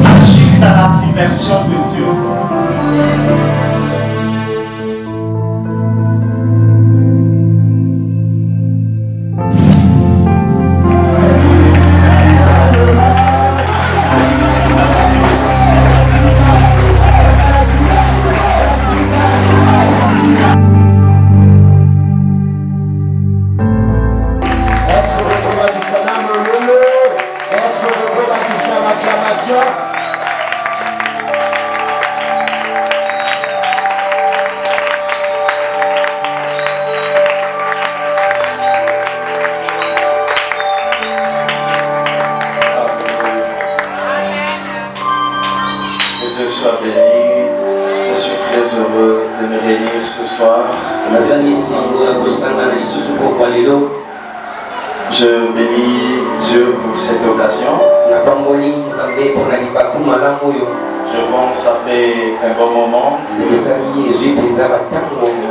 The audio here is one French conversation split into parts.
Agis dans la diversion de Dieu. Je bénis Dieu pour cette occasion. Je pense que ça fait un bon moment que nous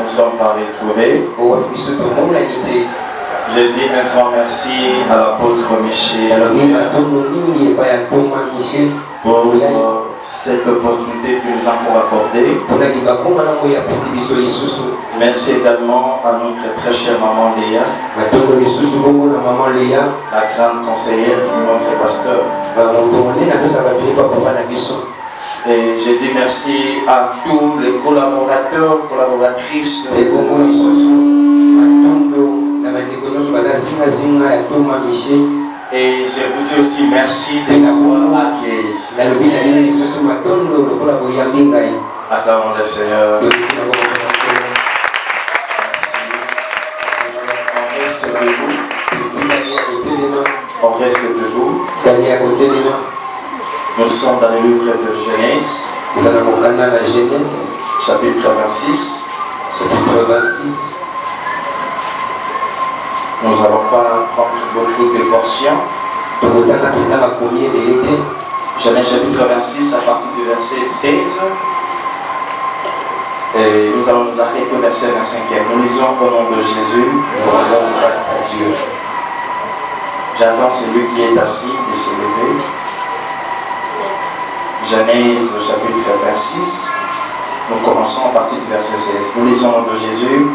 sommes pas retrouvés. Je dis un grand merci à l'apôtre Michel pour cette opportunité qu'il nous a accordée. Merci également à notre très chère maman Léa, la grande conseillère de notre pasteur. Et je dis merci à tous les collaborateurs, collaboratrices de et je vous dis aussi merci de m'avoir accueilli. Acclamons le Seigneur. On reste debout. Nous sommes dans le livre de Genèse. Chapitre 26. Nous n'allons pas prendre beaucoup de portions. Genèse chapitre 26 à partir du verset 16. Et nous allons nous arrêter au verset 25. Nous lisons au nom de Jésus. J'attends celui qui est assis de se lever. Genèse chapitre 26. Nous commençons à partir du verset 16. Nous lisons au nom de Jésus.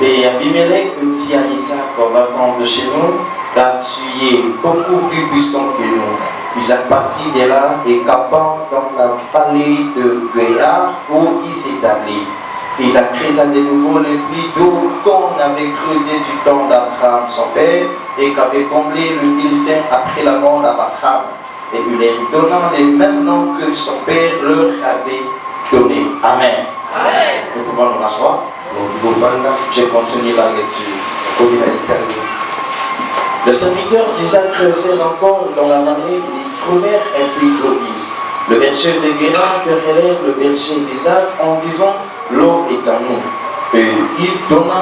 Et Abimelech dit à Isaac, va-t'en de chez nous, car tu es beaucoup plus puissant que nous. Isaac partit de là et campant dans la vallée de Guéar où il s'établit. Isaac creusa de nouveau le puits d'eau qu'on avait creusé du temps d'Abraham son père et qu'avait comblé le Philistin après la mort d'Abraham. Et il leur donnant les mêmes noms que son père leur avait donné. Amen. Amen. Nous pouvons nous rasseoir. Je continue la lecture. Le serviteur d'Isaac creusait encore dans la vallée et ils trouvèrent un puits d'eau vive. Le berger de Guérar querellèrent le berger d'Isaac en disant l'eau est à nous. Et il donna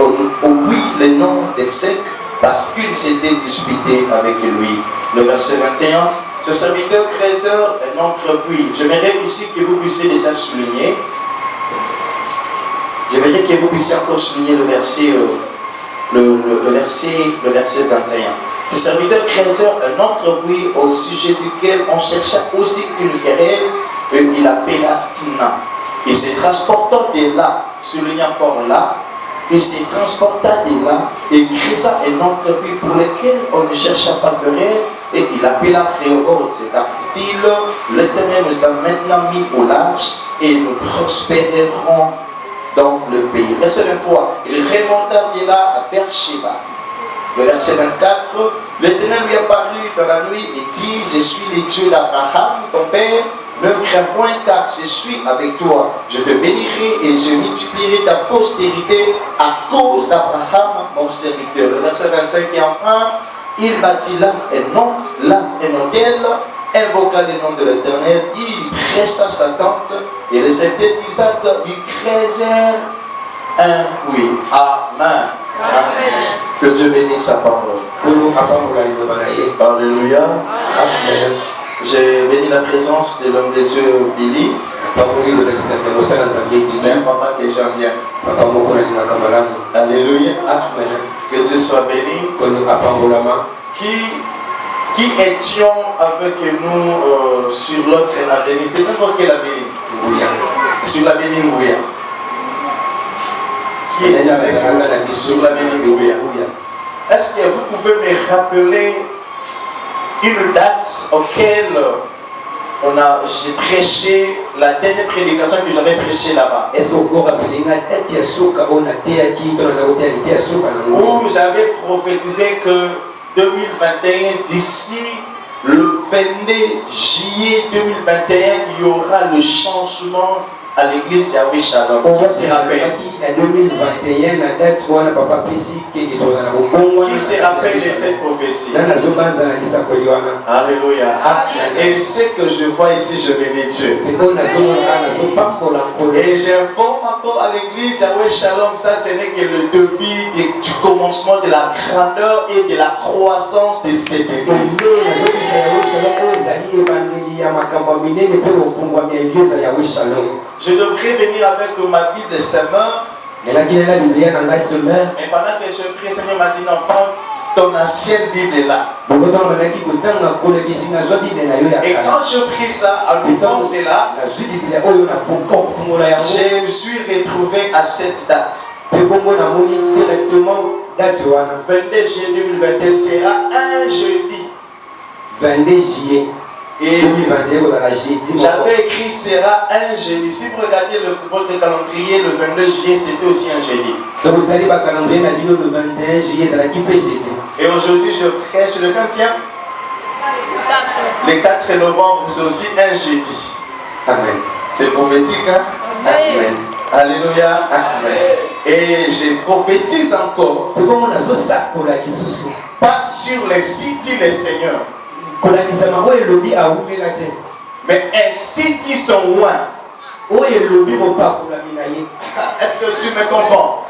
au puits le nom de Sec parce qu'il s'était disputé avec lui. Le verset 21. Ce serviteur creuseur un autre puits. J'aimerais ici que vous puissiez déjà souligner. J'aimerais que vous puissiez encore souligner le verset 21. Ce serviteur creuseur un autre puits au sujet duquel on chercha aussi une querelle et il appela Stina. Il se transportant de là, souligne encore là, il se transporta de là et creusa un autre puits pour lequel on ne chercha pas querelle Et il appela frérot, c'est-à-dire, l'Éternel nous a maintenant mis au large et nous prospérerons dans le pays. Verset 23, il remonta de là à Beersheba. Le verset 24, l'Éternel lui apparut dans la nuit et dit, je suis le Dieu d'Abraham, ton père, ne crains point car je suis avec toi. Je te bénirai et je multiplierai ta postérité à cause d'Abraham, mon serviteur. Le verset 25 et enfin, il bâtit là un hôtel, invoqua le nom de l'Éternel, il pressa sa tente et les serviteurs d'Isaac lui créèrent un oui. Amen. Amen. Que Dieu bénisse sa parole. Alléluia. Amen. J'ai béni la présence de l'homme de Dieu Billy. C'est un papa que j'aime bien. Alléluia. Amen. Que Dieu soit béni. Qui étions avec nous sur l'autre avenue? C'est n'importe quelle avenue? Sur l'avenue Ngouya. Qui était avec nous sur l'avenue Ngouya? Est-ce que vous pouvez me rappeler une date auquel j'ai prêché la dernière prédication que j'avais prêchée là-bas? Est-ce que vous pouvez rappeler la date où j'avais prophétisé que 2021, d'ici le 22 juillet 2021, il y aura le changement à l'église Yahweh Shalom. Qui se rappelle? Qui se rappelle de cette prophétie? Alléluia. Et ce que je vois ici, je bénis Dieu. Et j'informe encore à l'église Yahweh Shalom, ça ce n'est que le début du commencement de la grandeur et de la croissance de cette église. Je devrais venir avec ma Bible Semeur. Mais pendant que je prie, le Seigneur m'a dit non, prends ton ancienne Bible est là. Et quand je prie ça, en ouvrant cela, je me suis retrouvé à cette date. 22 juillet 2021 sera un jeudi. 22 juillet. Et j'avais écrit sera un jeudi. Si vous regardez votre calendrier, le 22 juillet, c'était aussi un jeudi. Et aujourd'hui, je prêche le 20e. Le 4 novembre, c'est aussi un jeudi. Amen. C'est prophétique, hein? Amen. Alléluia. Amen. Et je prophétise encore. Pas sur les sites du Seigneur. Mais ainsi dit son loin. Est-ce que tu me comprends?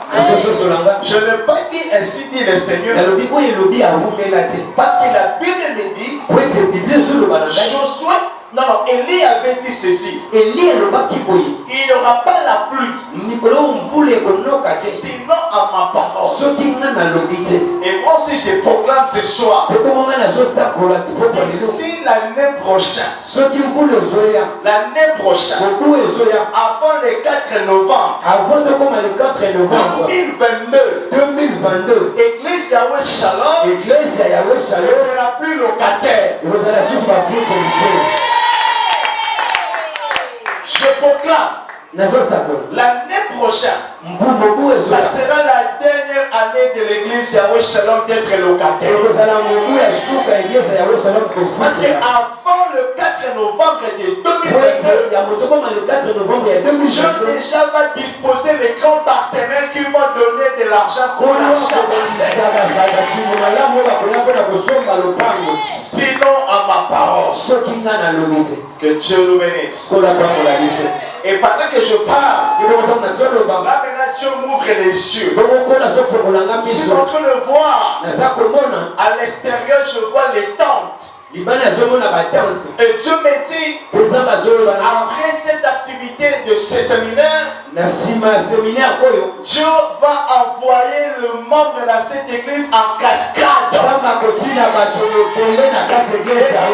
Je n'ai pas dit ainsi dit le Seigneur. Parce que la Bible me dit, Josué, non, Élie avait dit ceci. Il n'y aura pas la pluie. Sinon à ma parole. Et moi aussi je proclame ce soir. D'ici l'année prochaine. L'année prochaine. Avant le 4 novembre. 2022. Église Yahweh Shalom. Ne sera plus locataire. Je proclame l'année prochaine, ça sera la dernière année de l'église Yahweh Shalom d'être locataire. Parce qu'avant le 4 novembre de 2022, je déjà va disposer les grands partenaires qui vont donner de l'argent pour l'achat. Sinon à ma parole. Que Dieu nous bénisse. Et pendant que je parle, là maintenant Dieu m'ouvre les yeux. Je suis en train de voir. À l'extérieur, je vois les tentes. Et Dieu me dit, après cette activité de ce séminaire, Dieu va envoyer le membre de cette église en cascade. Il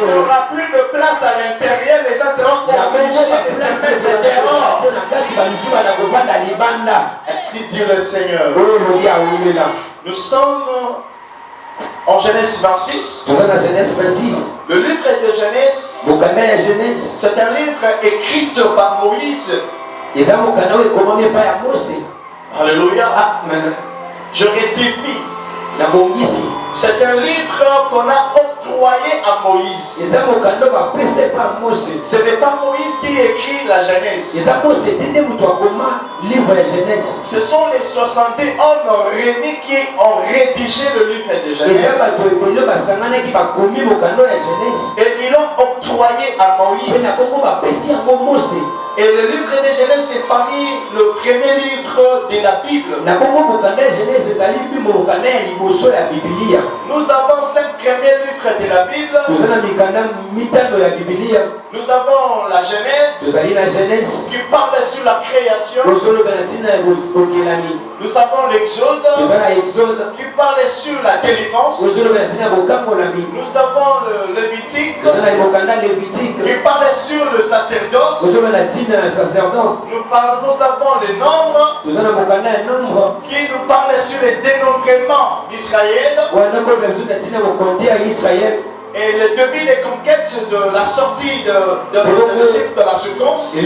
n'y aura plus de place à l'intérieur, les gens seront obligés de se mettre dehors. Ainsi dit le Seigneur. Nous sommes En Genèse 26, le livre de Genèse, c'est un livre écrit par Moïse. Alléluia. Je rectifie. C'est un livre qu'on a octroyé à Moïse. Ce n'est pas Moïse qui écrit la Genèse. Ce sont les 71 réunis qui ont rédigé le livre de Genèse. Et ils l'ont octroyé à Moïse. Et le livre de Genèse, c'est parmi le premier livre de la Bible. Nous avons 5 premiers livres de la Bible. Nous avons la Genèse qui parle sur la création. Nous avons l'Exode qui parle sur la délivrance. Nous avons le Lévitique qui parle sur le sacerdoce. Nous avons les nombres qui nous parlent sur le dénombrement d'Israël. Et le début des conquêtes de la sortie de l'Égypte de la souffrance. Et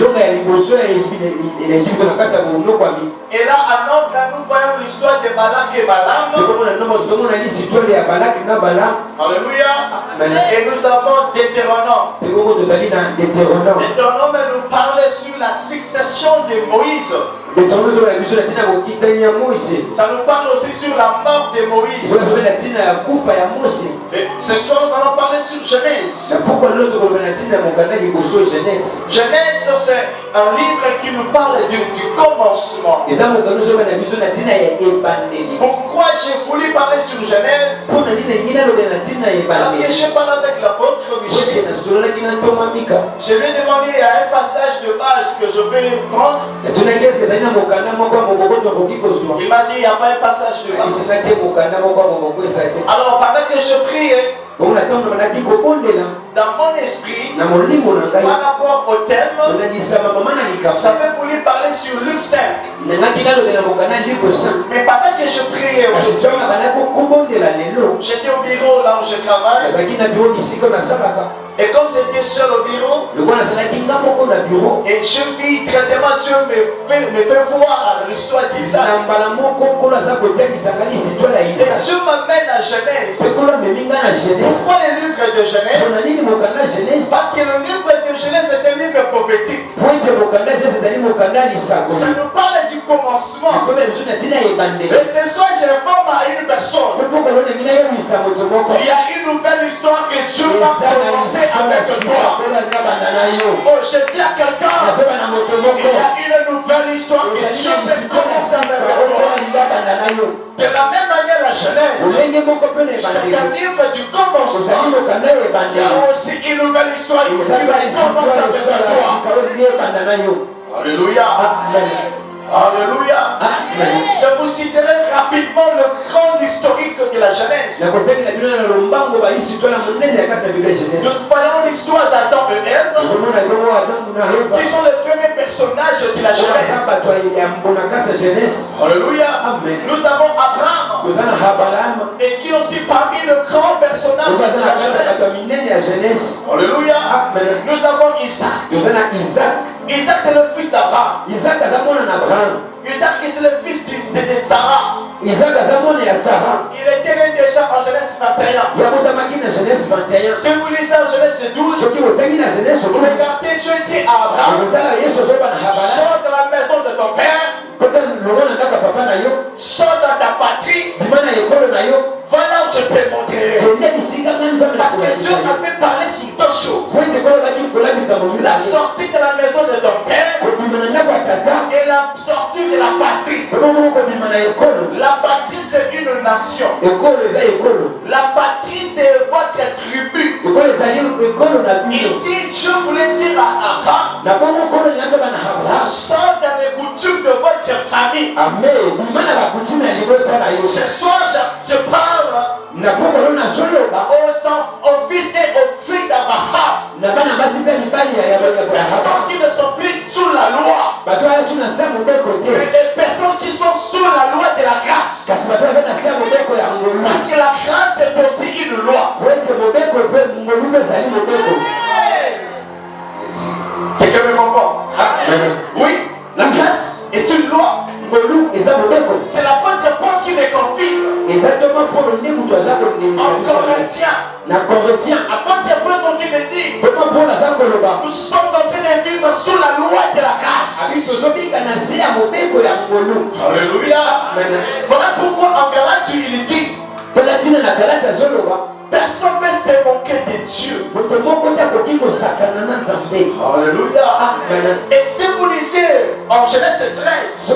là, à notre, nous voyons l'histoire de Balak et Balaam. Alléluia. Et nous avons Deutéronome. Deutéronome nous parle sur la succession de Moïse. Ça nous parle aussi sur la mort de Moïse. Et ce soir, nous allons parler sur Genèse. Genèse, c'est un livre qui nous parle du commencement. Pourquoi j'ai voulu parler sur Genèse? Parce que je parle avec l'apôtre Michel. Je lui ai demandé à un passage de base que je vais prendre. Il m'a dit il n'y a pas un passage de base. Alors pendant que je priais, dans mon esprit, par rapport au thème, j'avais voulu parler sur Luc 5. Mais pendant que je priais aujourd'hui, j'étais au bureau là où je travaille. Et comme j'étais seul au bureau, et je vis directement, Dieu me fait voir l'histoire d'Isaac. Et Dieu m'amène à Genèse. Pourquoi le livre de Genèse? Parce que le livre de Genèse est un livre prophétique. Ça nous parle du commencement. Et ce soir, j'informe à une personne. Il y a une nouvelle histoire que Dieu va commencer avec toi. Oh, je dis à quelqu'un, il y a une nouvelle histoire que Dieu va commencer avec toi. De la même manière, la Genèse, c'est un livre du commencement. Il y a aussi une nouvelle histoire qui va commencer avec toi. Alléluia. Alléluia. Je vous citerai rapidement le grand historique de la Genèse. Nous voyons l'histoire d'Adam et Ève, qui sont les premiers personnages de la Genèse. Alléluia. Nous avons Abraham, et qui est aussi parmi les grands personnages de la Genèse. Alléluia. Nous avons Isaac. Isaac, c'est le fils d'Abraham. Isaac, c'est le fils de Sarah. Il était né déjà en Genèse 21. Si vous lisez en Genèse 12, regardez, Dieu dit à Abraham, sors de la maison de ton père, sors dans ta patrie, voilà où je te montrerai. Parce que Dieu avait parlé sur 2 choses. La sortie de la maison de ton père et la sortie de la patrie. La patrie, c'est une nation. La patrie, c'est votre tribu. Ici, Dieu voulait dire à Abraham, sors dans les coutumes de votre famille. Ce soir, je parle aux fils et aux filles d'Abraham. Personnes qui ne sont plus sous la loi. Mais les personnes qui sont sous la loi de la grâce. Parce que la grâce est pour Quelqu'un me comprend? Oui, la grâce est une loi. C'est l'apôtre Paul qui me confie. En Corinthiens, apôtre Paul qui me dit, nous sommes en train de vivre sous la loi de la grâce. Alléluia. Voilà pourquoi en Galates il dit, personne ne peut se moquer de Dieu. Alléluia. Et si vous lisez en Genèse 13,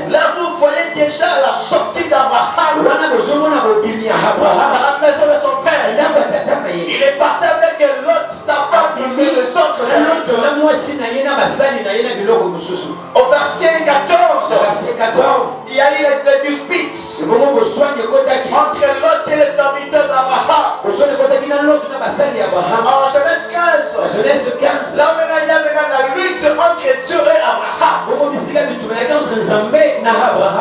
là vous voyez déjà la sortie d'Abraham à la maison de son père. Il est parti avec l'autre, sa femme, et les autres. Au verset 14, il y a eu les disputes entre l'autre et les serviteurs d'Abraham. En Genèse 15, là maintenant il y a la lutte entre Dieu et Abraham.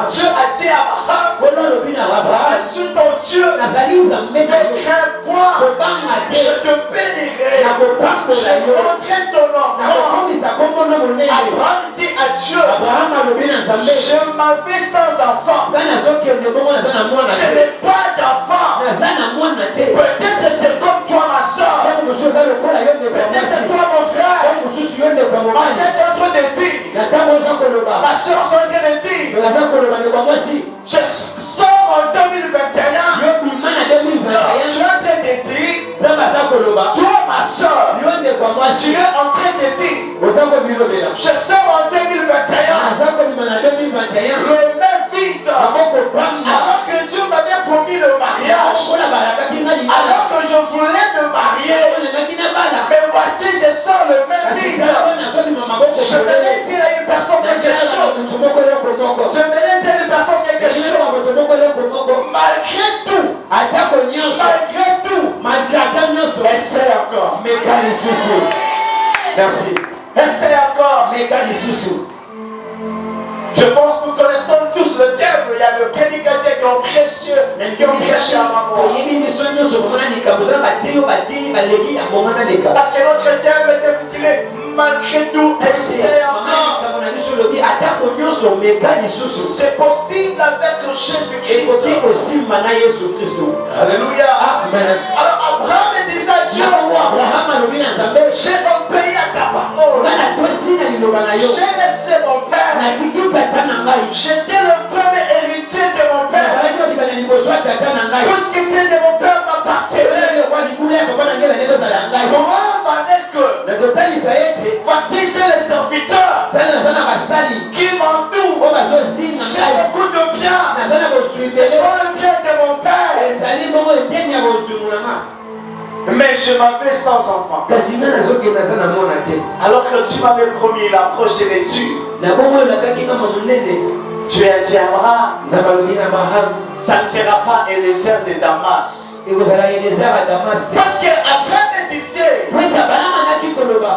Dieu a dit à Abraham, je suis ton Dieu, ne crains point, je te bénirai, je montrerai ton nom. Abraham dit à Dieu, je m'en vais sans enfant, je n'ai pas d'enfant. Peut-être c'est comme toi ma soeur, peut-être c'est toi mon frère. Ma soeur est en train de dire, ma soeur est en train de dire, je sors en 2021. Je suis en train de dire, toi ma soeur, tu es en train de dire, je sors en 2021. Le même vide, alors que Dieu m'avait promis le mariage, alors que je voulais me marier, mais voici je sors le même vide. Je venais dire à une personne quelque chose. Je venais dire à une personne quelque chose. Malgré tout, essaie encore. Merci. Essaie encore. Je pense que nous connaissons tous le terme. Il y a le prédicateur qui est précieux et qui est prêché à ma mort. Parce que notre terme est intitulé malgré tout, essaie encore. C'est possible avec Jésus-Christ. Alléluia. Alors Abraham disait à Dieu, j'ai obéi à ta parole. J'ai laissé mon père. J'étais le premier héritier de mon père. Tout ce qui était de mon père m'appartenait. Comment va-t-il que voici j'ai les serviteurs qui m'entourent. J'ai beaucoup de biens. Ce sont le bien de mon père. Mais je m'avais sans enfant. Alors que tu m'avais promis la prochaine étude. Tu as dit à Abraham, ça ne sera pas Eliezer de Damas. Parce qu'Abraham me disait,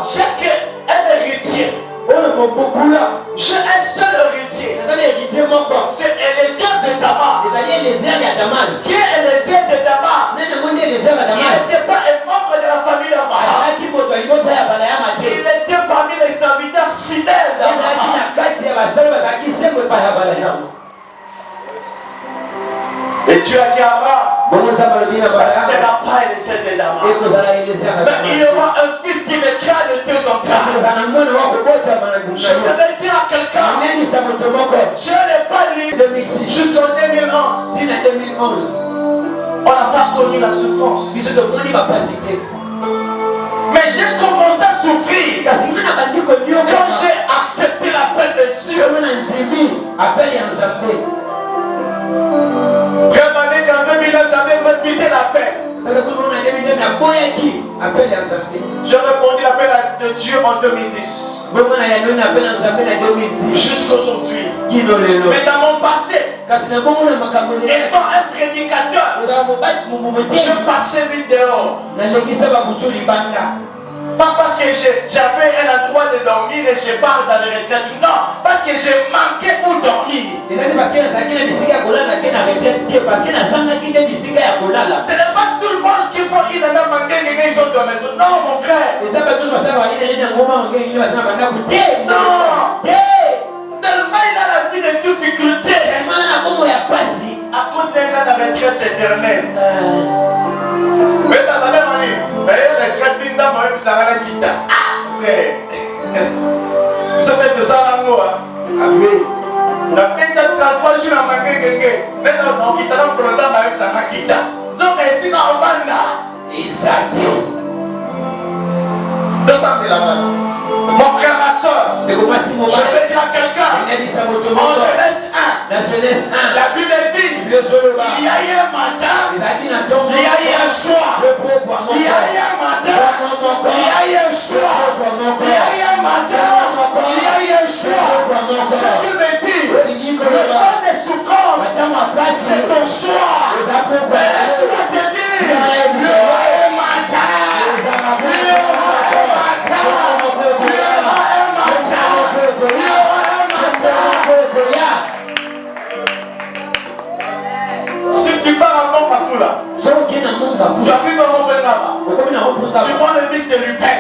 j'ai qu'un héritier. J'ai un seul héritier. C'est Eliezer de Damas. Qui est Eliezer de Damas? Il n'était pas un membre de la famille d'Abraham. Il était parmi les serviteurs fidèles d'Abraham. Et Dieu a dit à Abraham, ça ne sera pas Eliezer de Damas. Mais il y aura un fils qui mettra de deux en place. Je voudrais dire à quelqu'un, Dieu n'est pas libre jusqu'en 2011. On n'a pas connu la souffrance. Mais j'ai commencé à souffrir quand j'ai accepté l'appel de Dieu. Prévenez qu'en 2009 j'avais refusé l'appel. J'ai répondu l'appel de Dieu en 2010. Jusqu'aujourd'hui. Mais dans mon passé, étant un prédicateur, je passais vite dehors. Pas parce que j'avais un endroit de dormir et je pars dans les retraites. Non, parce que j'ai manqué où dormir. Ce n'est pas tout le monde qui faut qu'il en a manqué ils ont de maison. Non, mon frère. Non. Tellement il a la vie de difficulté. À cause d'un cas de retraite éternelle. Mais t'as pas demandé. Mais la retraite, il a même ça va la quitter. Frère. Ça fait de ça là-haut. Amen. D'après 33 jours à manquer quelqu'un. Maintenant, on quitte un programme avec ça va quitter. Donc, ici, on va là. Exact. 200 000 là-bas. Mon frère, ma soeur, je vais dire à quelqu'un, en Genèse 1, la Bible dit, il y a eu un matin, il y a eu un soir, il y a eu un matin, il y a eu un soir, il y a eu un matin, il y a eu un soir. Ce qui veut dire, le temps des souffrances, c'est ton soir. Laisse-moi te dire, il y a un matin, si tu pars à mon Bafou là, tu as pris dans mon là-bas. Tu prends le bis de Lupin.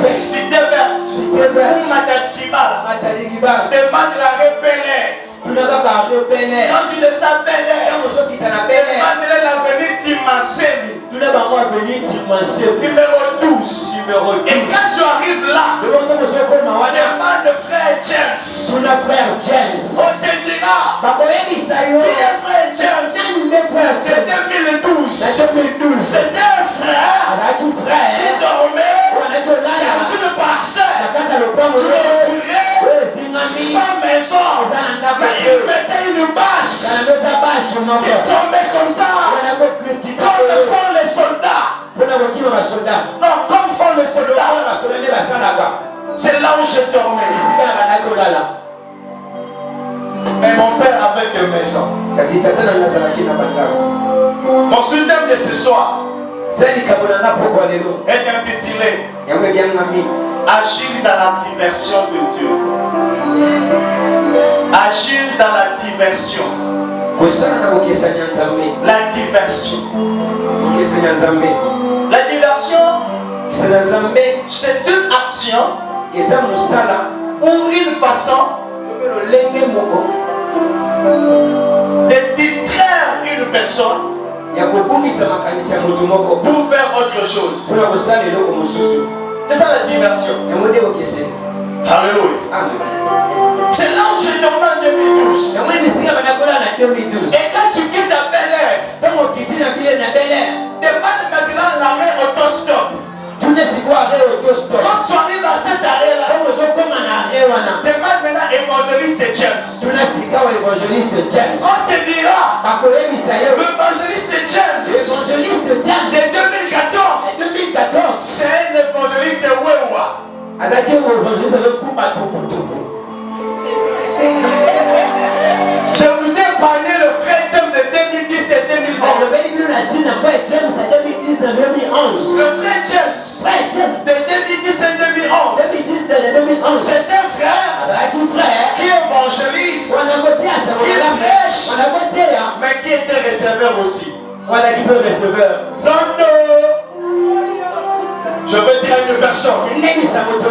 Cité verte. Ou Matadikibala. Demande la rebelle. Quand tu ne savais demande l'avenir Timasemi. Numéro 12. Et quand tu arrives là, demande frère James. On te dira, qui est frère James? C'est 2012. C'était un frère qui dormait dans une parcelle clôturée, sans maison. Il mettait une bâche qui tombait comme ça, comme font les soldats. Non, comme font les soldats. C'est là où je dormais. Mais mon père avait des maisons. Mon sujet de ce soir est intitulé Agir dans la diversion de Dieu. Agir dans la diversion. La diversion. La diversion, c'est une action ou une façon de distraire une personne pour faire autre chose. C'est ça la diversion. Alléluia. C'est là où je dormais en 2012. Et quand tu quittes la Bel Air, demande maintenant l'arrêt autostop. Quand tu arrives à cet arrêt-là, demande maintenant évangéliste James. On te dira, l'évangéliste James de 2014, c'est un évangéliste Wewa. Je vous ai parlé le frère James de 2010 et 2011. Le frère James de 2010 et 2011. C'est un frère qui évangélise, qui prêche, mais qui était receveur aussi. Je veux dire à une personne,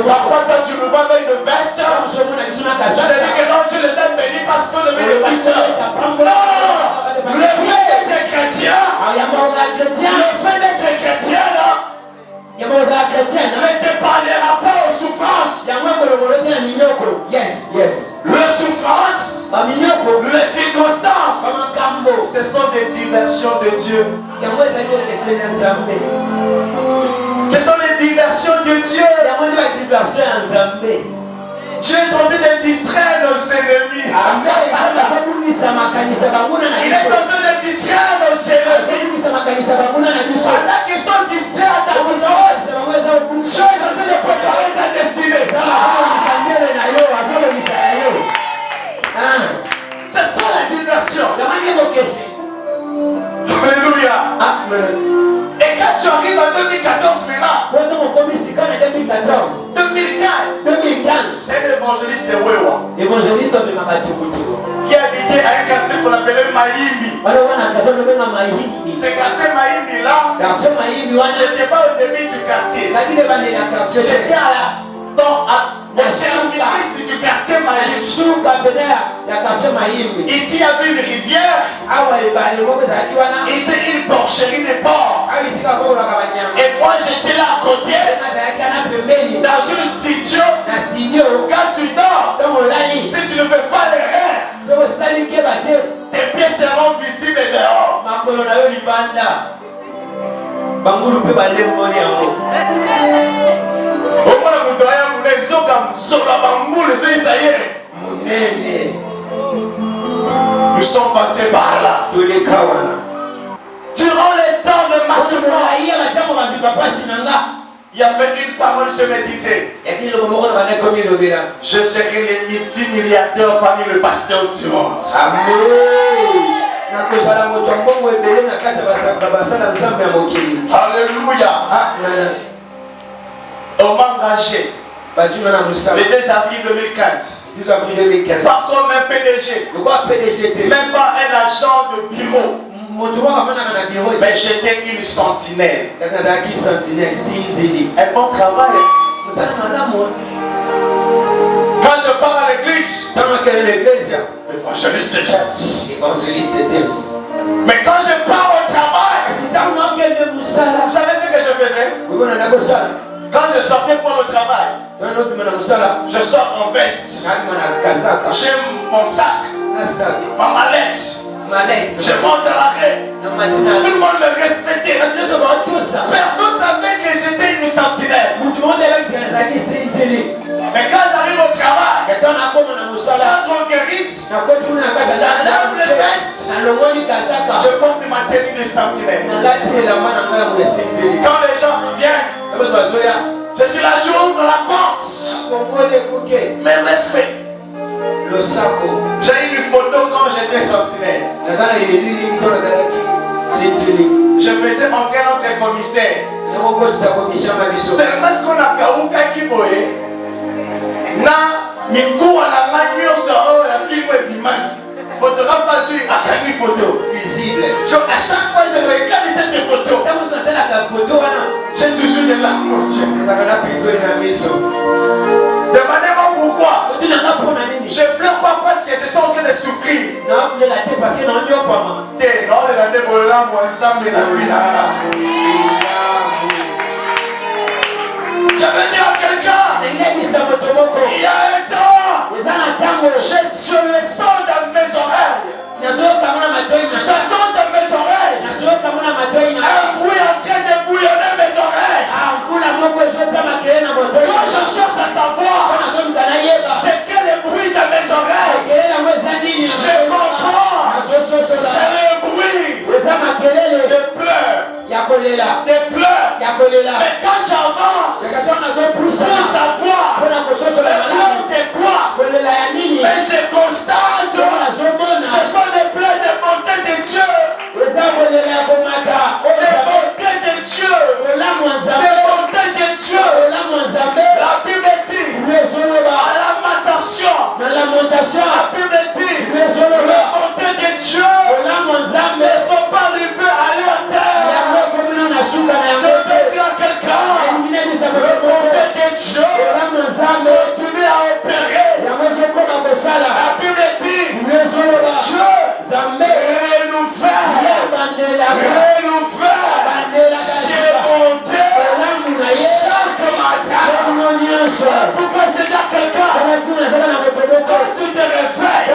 parfois quand tu me vois avec une veste, je te dis que non, tu les as bénis parce qu'on devait le pasteur. Non, le fait d'être chrétien, ne t'épargnera pas aux souffrances. Yes. Le souffrance, les circonstances, ce sont des diversions de Dieu. Ce sont les diversions de Dieu. Dieu est en train de distraire nos ennemis. Il est en train de distraire nos ennemis. Pendant qu'ils sont distraits à ta souffrance, Dieu est en train de préparer ta destinée. C'est ça la diversion. Alléluia. Et quand tu arrives en 2014 maintenant, l'évangéliste Wewa. Évangéliste de Qui habitait à un quartier qu'on appelait Maïmi. Ce quartier Maïmi là, je n'étais pas au début du quartier. J'étais au service du quartier Maïmi. Ici il y avait une rivière. Ici une porcherie de porc. Et moi j'étais là à côté. Dans une studio. Quand tu dors, si tu ne fais pas les reins, tes pieds seront visibles dehors. Nous sommes passés par là. Durant les temps de ma seconde, il y avait une parole, je me disais, je serai le multimilliardaire parmi les pasteurs du monde. Alléluia. On m'a engagé le 2 avril 2015. Pas comme un PDG, même pas un agent de bureau. Mais j'étais une sentinelle. Un bon travail. Quand je pars à l'église, évangéliste James. Mais quand je pars au travail, vous savez ce que je faisais? Quand je sortais pour le travail, je sors en veste. J'ai mon sac, ma mallette. Je monte à l'arrêt. Tout le monde me respectait. Personne ne savait que j'étais une sentinelle. Mais quand j'arrive au travail, j'entre guérite, j'enlève les vestes, je porte ma tenue de sentinelle. Quand les gens viennent, je suis là, j'ouvre la porte. Mais respect. J'ai une photo quand j'étais sentinelle. Je faisais entrer notre commissaire. Tellement qu'on a Kaouka Kiboé. Na Mikoua na Magno Soro la Kiboé Bimani. Photographe a su à une photo visible. À chaque fois je regarde cette photo, j'ai toujours de larmes aux yeux. Demandez-moi pourquoi. Je pleure pas parce que je suis en train de souffrir. Je veux dire à quelqu'un, il y a un temps, je le sens dans mes oreilles. J'entends dans mes oreilles un bruit en train de bouillonner mes oreilles. Quand je cherche à savoir c'est quel est le bruit dans mes oreilles, je comprends. C'est le bruit de pleurs. Des pleurs. Mais quand j'avance pour savoir le plan de quoi, mais je constate ce sont des pleurs de bonté de Dieu. Des bontés de Dieu. Des bontés de Dieu. La Bible dit à lamentation. La Bible dit les bontés de Dieu ne sont pas arrivées à leur terre. Je veux dire à quelqu'un, les bontés de Dieu continuent à opérer. La Bible dit Dieu renouvelle ses bontés chaque matin. Pourquoi c'est à quelqu'un, quand tu te réveilles,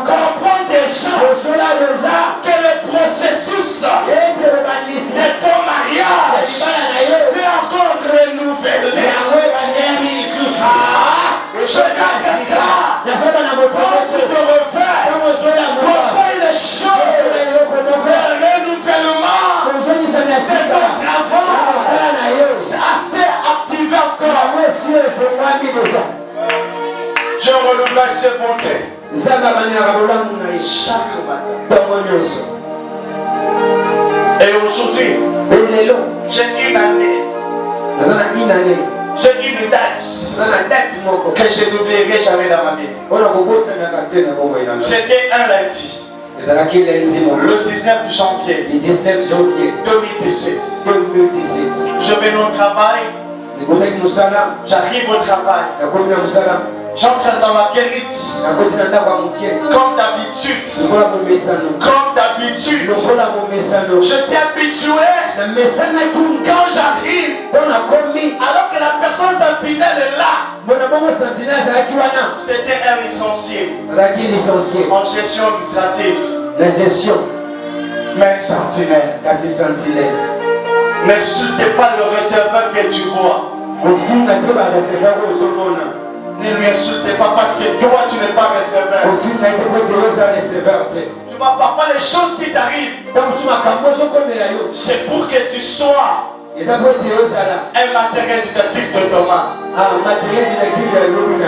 comprends déjà que le processus de ton mariage c'est encore renouvelé. Je dis à quelqu'un, quand tu te réveilles, comprends les choses, le renouvellement c'est ton travail assez activé encore. Je renouvelle ses bontés chaque matin. Et aujourd'hui, j'ai une année. J'ai une date que je n'oublierai jamais dans ma vie. C'était un lundi. Le 19 janvier 2017. Je vais au travail. J'arrive au travail. J'entre dans ma guérite. Comme d'habitude. Je t'ai habitué. Quand j'arrive, alors que la personne sentinelle est là, c'était un licencié en gestion administrative. Mais sentinelle. N'insultez pas le receveur que tu vois. Ne lui insultez pas parce que toi tu n'es pas receveur. Tu vois parfois les choses qui t'arrivent. C'est pour que tu sois un matériel didactique de Thomas.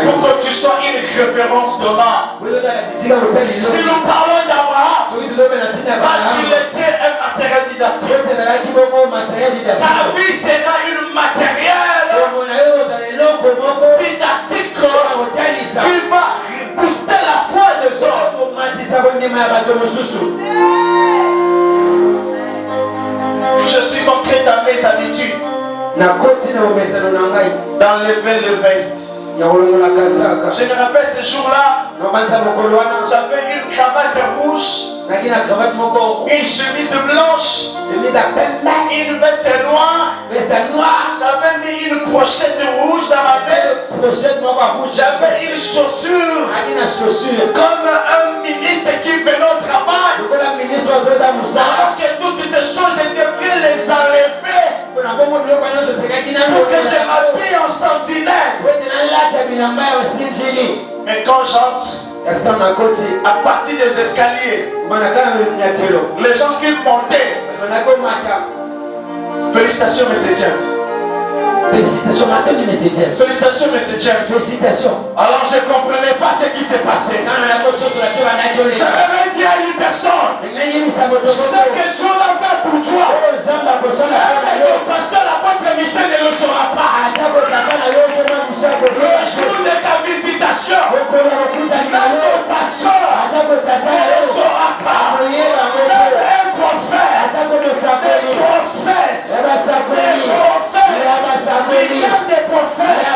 Pour que tu sois une référence Thomas. Si nous parlons d'Abraham, parce qu'il était un matériel didactique, ta vie sera une matériel didactique qui va booster la foi des autres. Je suis entré dans mes habitudes. D'enlever le veste. Je me rappelle ce jour-là, j'avais une cravate rouge, une chemise blanche, une veste noire. J'avais mis une pochette rouge dans ma veste. J'avais une chaussure comme un ministre qui venait au travail. Alors que toutes ces choses, je devrais les enlever pour que je m'habille en sentinelle. Mais quand j'entre, à partir des escaliers, les gens qui montaient. Félicitations, M. James. Félicitations, madame, M. James. Félicitations, M. James. Félicitations. Alors je ne comprenais pas ce qui s'est passé. J'avais dit à une personne, ce que Dieu va faire pour toi, le pasteur, l'apôtre Michel ne le saura pas. Le jour de ta visitation, le pasteur ne le saura pas. Un prophète, il y a des prophètes,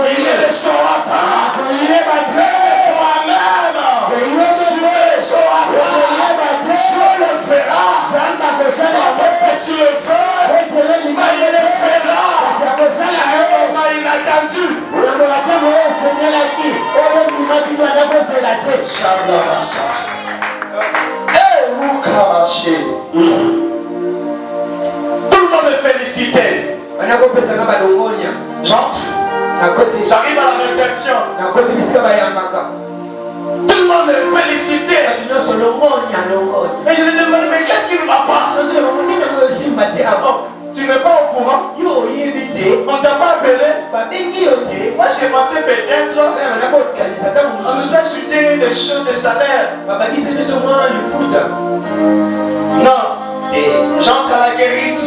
il ne le saura pas. Toi-même, tu ne le sauras pas. Dieu le fera. Parce que tu le veux, il le fera. Il a attendu. Tout le monde me félicitait. J'entre. J'arrive à la réception. Tout le monde me félicitait. Et je lui demande, mais qu'est-ce qui ne va pas? Tu n'es pas au courant? On t'a pas appelé? Moi j'ai pensé peut-être on nous a chuté des choses de salaire. Non. J'entre à la guérite.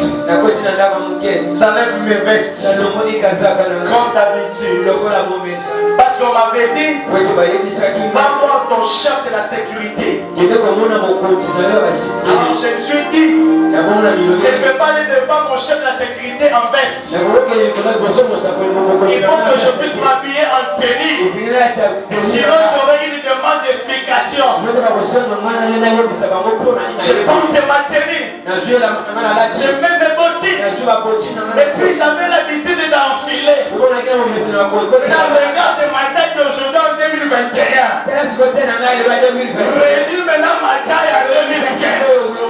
J'enlève mes vestes. Comme d'habitude. Parce qu'on m'avait dit, va voir ton chef de la sécurité. Alors je me suis dit, je ne peux pas aller devant mon chef de la sécurité en veste. Il faut que je puisse m'habiller en tenue. Sinon j'aurai une demande d'explication. Je porte ma tenue. Je mets mes bottines. Et puis j'avais l'habitude d'enfiler. Je regarde ma taille d'aujourd'hui en 2021. Réduis maintenant ma taille en 2015.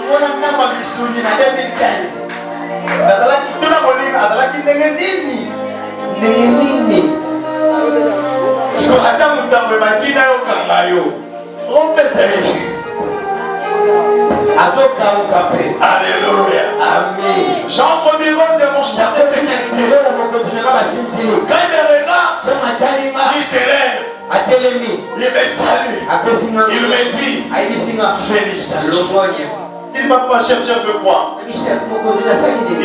Alléluia. Amen. J'entre au bureau de mon chef de sécurité. Quand il me regarde, il se lève. Il me salue. Il me dit félicitations. Il m'a pas cherché, je veux quoi? Il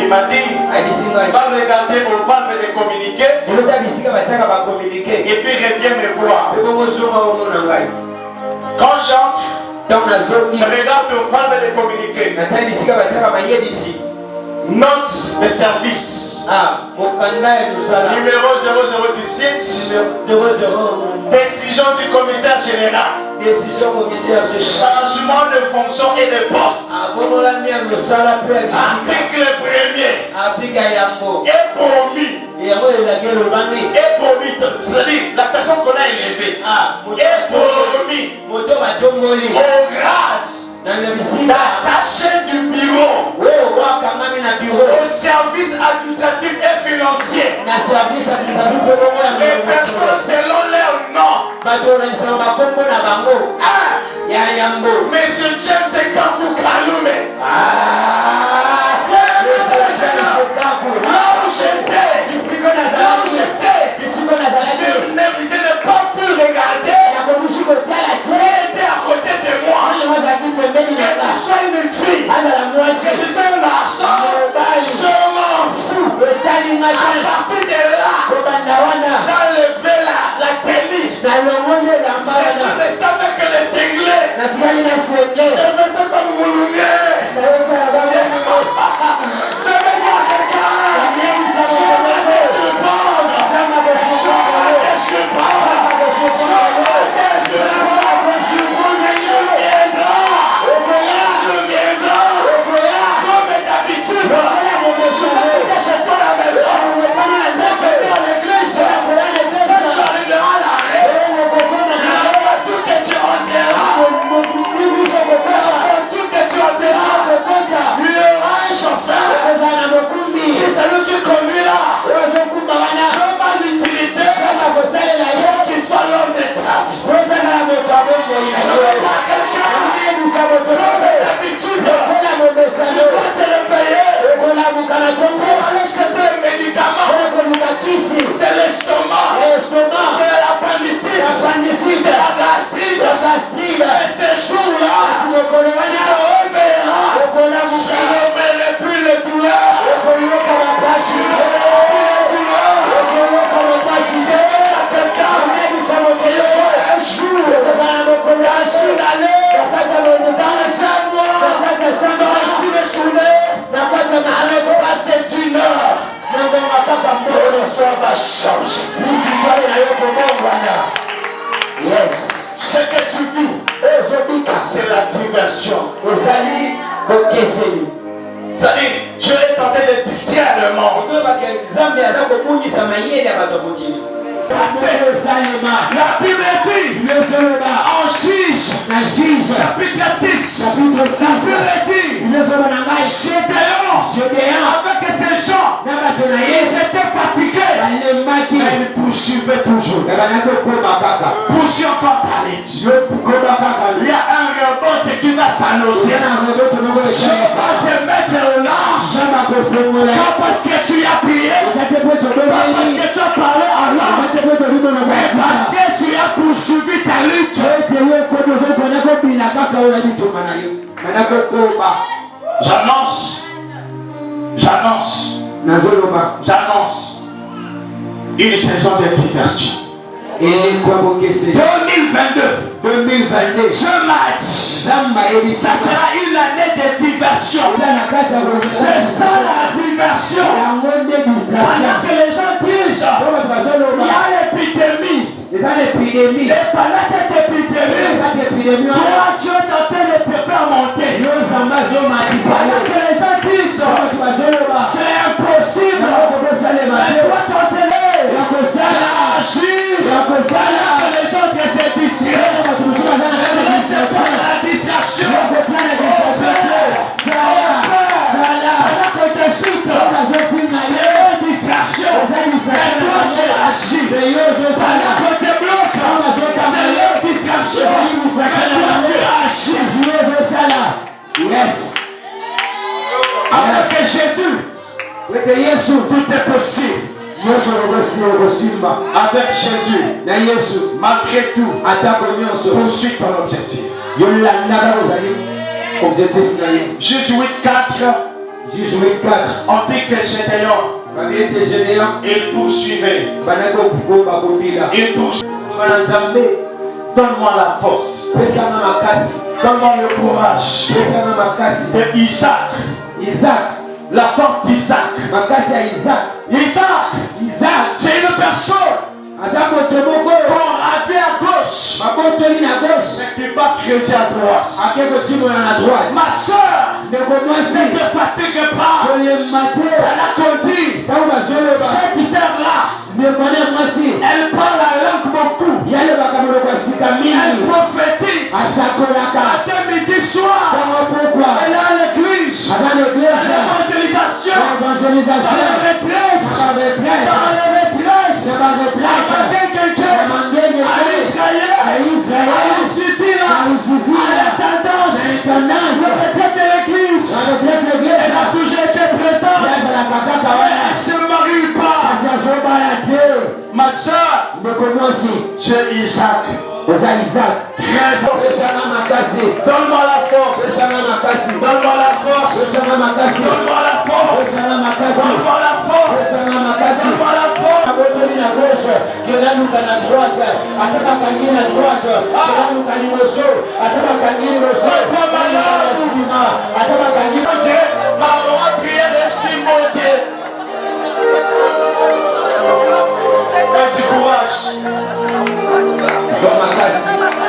m'a dit, va regarder mon valve de communiquer. Et puis reviens me voir. Quand j'entre, je regarde le femme de communiquer. Notes de service. Numéro 0017. Décision du commissaire général. Changement de fonction et de poste. Article 1er. Et promis. C'est-à-dire la personne qu'on a élevée. Et promis. Au grade d'attaché du bureau. Au service administratif et financier. Les personnes selon leur nom. Monsieur James Kakou Kalume. Là où j'étais, je n'ai pas pu regarder. Tu étais à côté de moi. Que tu sois une fille, que tu sois un garçon, je m'en fous. À partir de là, j'ai enlevé la tenue. Je ne savais que les cinglés. Je faisais comme Mouloumé. Je vais dire à quelqu'un, yes. Ce que tu vis, c'est la diversion. C'est-à-dire, Dieu est en train de distraire le monde. La Bible dit en Juge chapitre 6, la Bible dit Gédéon avec ses gens, ils étaient fatigués, ils poursuivaient toujours. Poursuit encore parler. Il y a un rebond qui va s'annoncer. Je vais te mettre l'ange, pas parce que tu as prié, pas parce que tu as parlé à l'ange, mais parce que tu as poursuivi ta lutte. J'annonce une saison de diversion. 2022, ce match, ça sera une année de diversion. C'est ça la diversion. Pendant que les gens disent, il y a l'épidémie. Et pendant cette épidémie, toi tu es en train de te faire monter. Pendant que les gens disent, c'est impossible. Mais toi tu es en train de agir. Pendant que les gens qui se distraient, c'est toi la distraction. Pendant qu'on te shoot, c'est une distraction. Mais toi tu agis. Pendant qu'on te bloque, c'est une distraction. Mais toi tu agis. Yes. Avec Jésus, tout est possible. Avec Jésus, malgré tout, poursuis ton objectif. Juge 8:4. On dit que Gédéon Il poursuivait. Il poursuivait. Donne-moi la force. Donne-moi le courage. De Isaac. La force d'Isaac. Isaac. C'est une personne. Pour rater à gauche. Mais qui va creuser à droite. Ma soeur. Ne te fatigue pas. Elle a conduit. Celle qui sert là. Elle parle la langue beaucoup. Elle prophétise. À midi soir. Elle est à l'église. Dans l'évangélisation. Dans les retraites. Quelqu'un à Israël, à Sicile, à la tendance, peut-être de l'église, elle a toujours été présente, elle ne se marie pas. Ma soeur, c'est Isaac. Donne-moi la force. Donne-moi la force. Donne-moi la force. Donne-moi la force. Donne-moi la force. Donne-moi la force.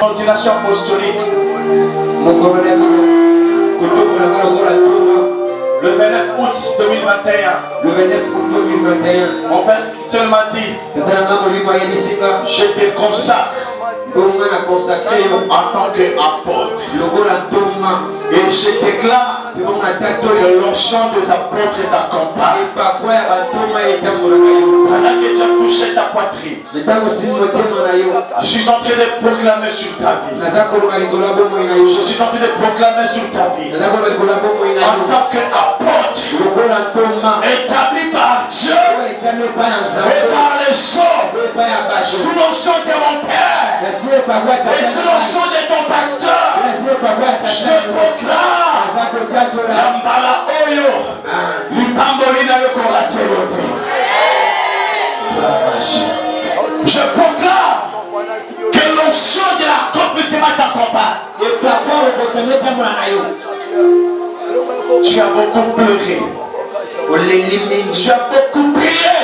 Ordination apostolique. Le 29 août 2021. Mon père spirituel m'a dit, je te consacre en tant qu'apôtre. Et je déclare que l'onction des apôtres t'accompagne. Pendant que tu as touché ta poitrine, je suis en train de proclamer sur ta vie. Je suis en train de proclamer sur ta vie. En tant qu'apôtre, établi par Dieu et par les hommes, sous l'onction de mon Père et sous l'onction de ton pasteur, je proclame Lambala Oyo, Lipambolina Yokorateo. Je proclame que l'onction de l'accomplissement t'accompagne. Tu as beaucoup pleuré. Tu as beaucoup prié.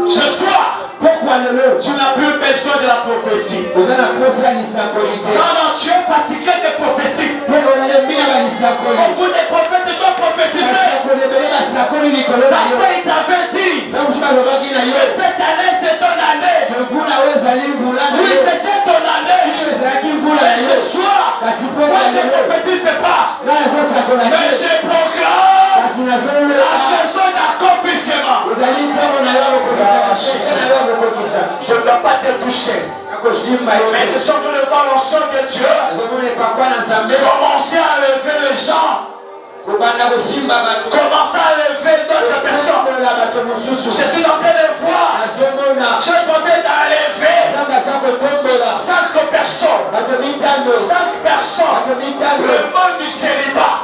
Ce soir, tu n'as plus besoin de la prophétie. Non, non, tu es fatigué de prophétie. Beaucoup de prophètes doivent prophétiser. Parfois, il t'avait dit que cette année, c'est ton année. Oui, c'était ton année. Mais ce soir, moi, je ne prophétise pas. Mais je proclame la saison d'accomplissement. Je ne dois pas te toucher. Mais je suis en train de voir l'onction de Dieu. Commencer à lever les gens. Commencer à lever d'autres personnes. Je suis en train de voir. Je suis en train d'enlever 5 personnes. 5 personnes. Le mot du célibat.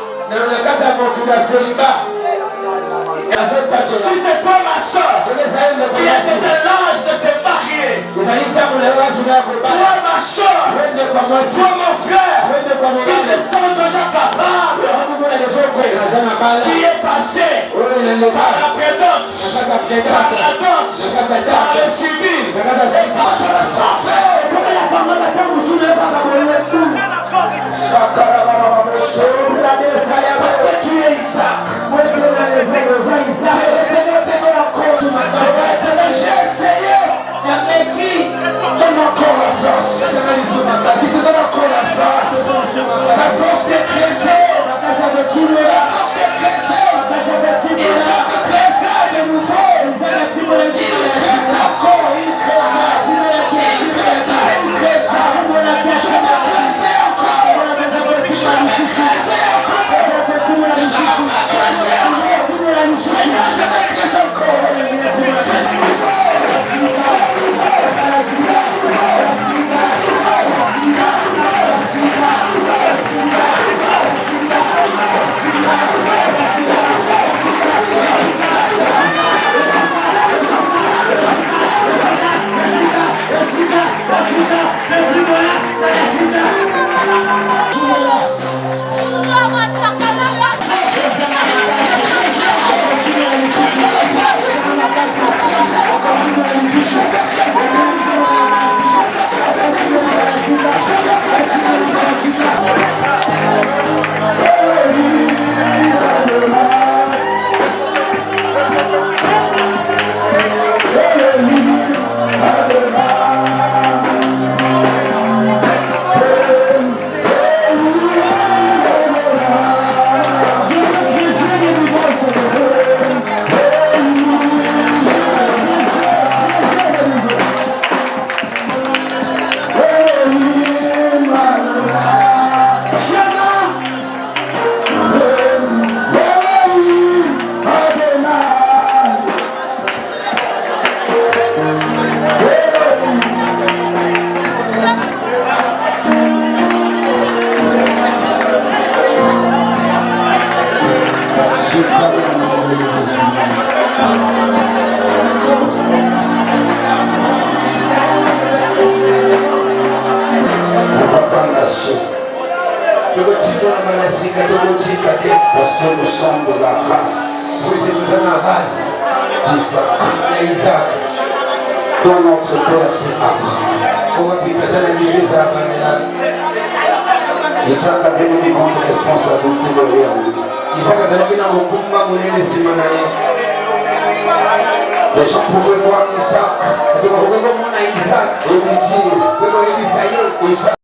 Si c'est pas ma soeur qui était l'âge de se marier, toi ma soeur, toi mon frère, qui se sent déjà capable, qui est passé par la prédence, par la danse, par le civil, et par le sang-fait. Tu es Isaac. J'ai essayé. Donne encore la force. Si tu donnes encore la force, la force de creuser, la force de creuser, il faut te creuser de nouveau. Il creuse encore, il creuse encore. Parce que nous sommes de la race d'Isaac. Dont notre père c'est Abraham. Isaac avait une grande responsabilité derrière lui. Les gens pouvaient voir Isaac et lui dire, Isaac